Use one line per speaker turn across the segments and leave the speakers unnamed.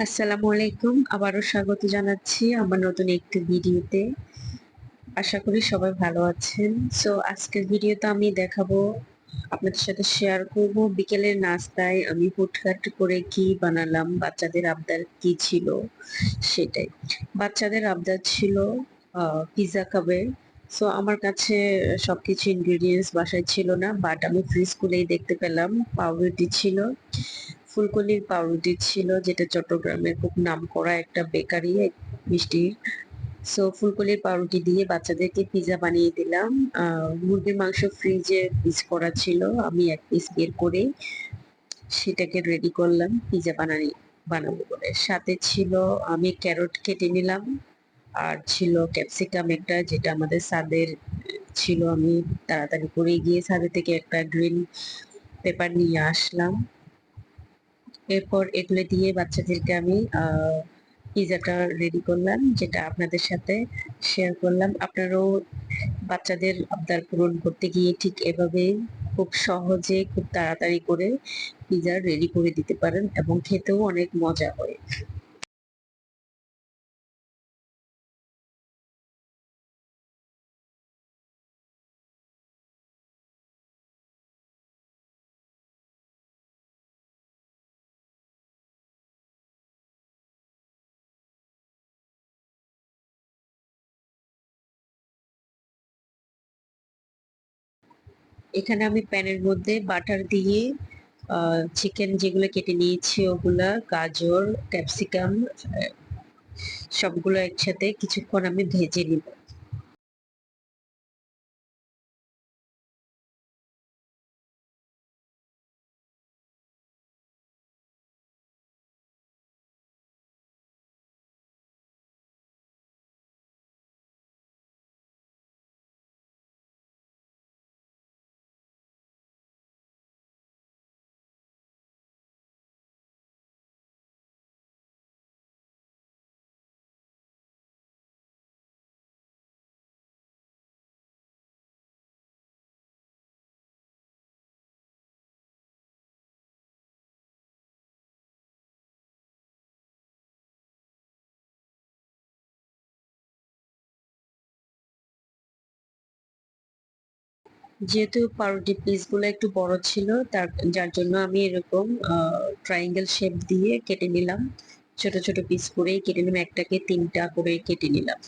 আসসালামু আলাইকুম। আবারও স্বাগত জানাচ্ছি আমার নতুন একটি ভিডিওতে। আশা করি সবাই ভালো আছেন। সো আজকের ভিডিওতে আমি দেখাবো, আপনাদের সাথে শেয়ার করব বিকেলের নাস্তায় আমি হুটহাট করে কি বানালাম, বাচ্চাদের আবদার কি ছিল সেটাই। বাচ্চাদের আবদার ছিল পিজ্জা খাবে। সো আমার কাছে সবকিছু ইনগ্রেডিয়েন্টস বাসায় ছিল না, বাট আমি ফ্রিজ খুলেই দেখতে পেলাম পাউরুটি ছিল। ফুলকলির পাউরুটি ছিল, যেটা চট্টগ্রামের খুব নামকরা একটা বেকারি মিষ্টির। সো ফুলকলির পাউরুটি দিয়ে বাচ্চাদেরকে পিজ্জা বানিয়ে দিলাম। মুরগির মাংস ফ্রিজে ফ্রিজ করা ছিল, আমি এক পিস বের করে সেটাকে রেডি করলাম পিজ্জা বানাবো বলে। সাথে ছিল, আমি ক্যারট কেটে নিলাম, আর ছিল ক্যাপসিকাম একটা, যেটা আমাদের ছাদের ছিল। আমি তাড়াতাড়ি করে গিয়ে ছাদে থেকে একটা গ্রিন পেপার নিয়ে আসলাম। এরপর এগুলো দিয়ে বাচ্চাদেরকে আমি পিজাটা রেডি করলাম, যেটা আপনাদের সাথে শেয়ার করলাম। আপনারাও বাচ্চাদের আবদার পূরণ করতে গিয়ে ঠিক এভাবে খুব সহজে খুব তাড়াতাড়ি করে পিজা রেডি করে দিতে পারেন এবং খেতেও অনেক মজা হয়। এখানে আমি প্যানের মধ্যে বাটার দিয়ে চিকেন যেগুলো কেটে নিয়েছি ওগুলা, গাজর, ক্যাপসিকাম, সবগুলো একসাথে কিছুক্ষণ আমি ভেজে নিব। যেহেতু পাউরুটি পিসগুলো একটু বড় ছিল, যার জন্য আমি এরকম ট্রায়াঙ্গেল শেপ দিয়ে কেটে নিলাম। ছোট ছোট পিস করেই কেটে নিলাম, একটাকে তিনটা করে কেটে নিলাম।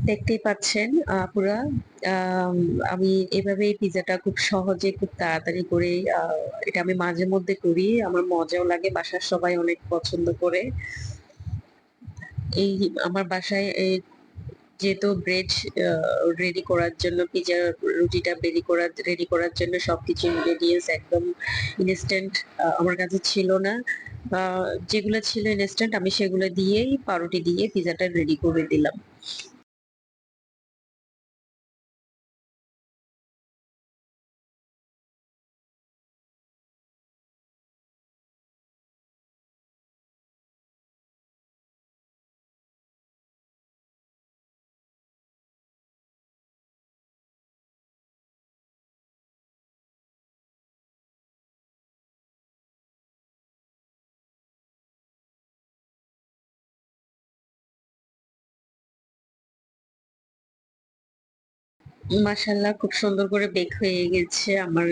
দেখতেই পাচ্ছেন আপুরা, আম, আমি এভাবেই পিজাটা খুব সহজে খুব তাড়াতাড়ি করে, এটা আমি মাঝে মধ্যে করি, আমার মজাও লাগে, বাসার সবাই অনেক পছন্দ করে। এই আমার বাসায় যেহেতু ব্রেড রেডি করার জন্য, পিজা রুটিটা রেডি করার জন্য সবকিছু ইনগ্রেডিয়েন্টস একদম ইনস্ট্যান্ট আমার কাছে ছিল না। যেগুলো ছিল ইনস্ট্যান্ট আমি সেগুলো দিয়েই পাউরুটি দিয়ে পিজাটা রেডি করে দিলাম। মাশাআল্লাহ খুব সুন্দর করে বেক হয়ে গেছে। আমার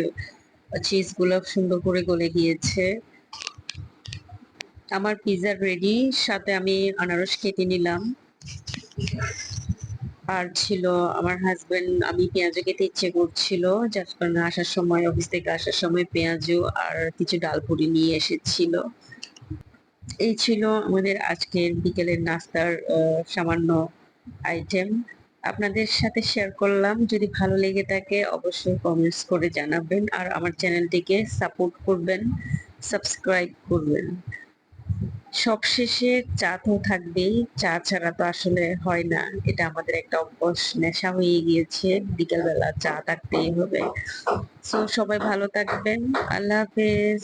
চিজ গুলা সুন্দর করে গলে গিয়েছে। আমার পিজ্জা রেডি। সাথে আমি আনারস কেটে নিলাম। আর ছিল আমার হাসব্যান্ড আমি পেঁয়াজু খেতে ইচ্ছে করছিল। যার কারণে আসার সময় অফিস থেকে আসার সময় পেঁয়াজু আর কিছু ডালপুরি নিয়ে এসেছিল। এই ছিল আমাদের আজকের বিকেলের নাস্তার সামান্য আইটেম। আপনাদের সাথে শেয়ার করলাম। যদি ভালো লেগে থাকে অবশ্যই কমেন্টস করে জানাবেন। আর আমার চ্যানেলটিকে সাপোর্ট করবেন, সাবস্ক্রাইব করবেন। সবশেষে চা তো থাকবেই। চা ছাড়া তো আসলে হয় না। এটা আমাদের একটা অভ্যাস, নেশা হয়ে গিয়েছে। বিকেলবেলা চা থাকতেই হবে। সো সবাই ভালো থাকবেন। আল্লাহ হাফেজ।